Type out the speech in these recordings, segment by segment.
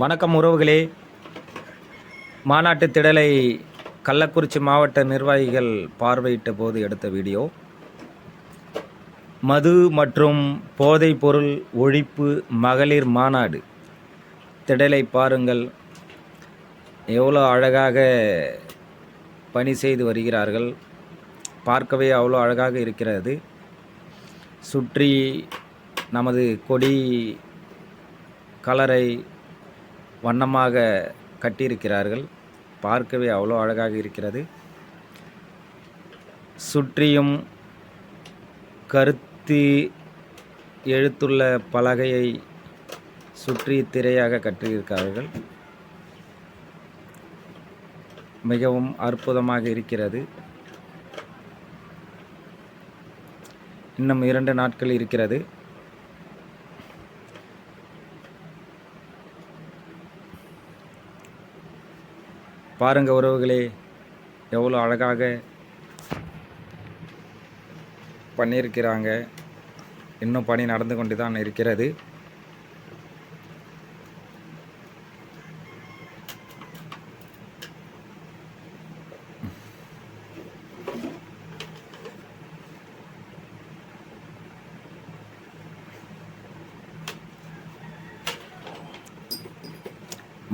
வணக்கம் உறவுகளே. மாநாட்டு திடலை கள்ளக்குறிச்சி மாவட்ட நிர்வாகிகள் பார்வையிட்ட போது எடுத்த வீடியோ. மது மற்றும் போதைப் பொருள் ஒழிப்பு மகளிர் மாநாடு திடலை பாருங்கள். எவ்வளோ அழகாக பணி செய்து வருகிறார்கள். பார்க்கவே அவ்வளோ அழகாக இருக்கிறது. சுற்றி நமது கொடி கலரை வண்ணமாக கட்டியிருக்கிறார்கள். பார்க்கவே அவ்வளோ அழகாக இருக்கிறது. சுற்றியும் கருத்து எழுத்துள்ள பலகையை சுற்றி திரையாக கட்டியிருக்கிறார்கள். மிகவும் அற்புதமாக இருக்கிறது. இன்னும் 2 நாட்கள் இருக்கிறது. பாருங்க உறவுகளே, எவ்வளோ அழகாக பண்ணியிருக்கிறாங்க. இன்னும் பணி நடந்து கொண்டு தான் இருக்கிறது.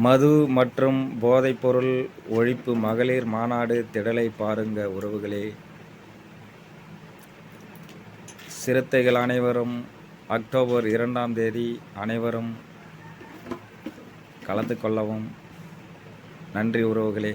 மது மற்றும் போதைப்பொருள் ஒழிப்பு மகளிர் மாநாடு திடலை பாருங்க உறவுகளே. சிறுத்தைகள் அனைவரும் அக்டோபர் 2ஆம் தேதி அனைவரும் கலந்து கொள்ளவும். நன்றி உறவுகளே.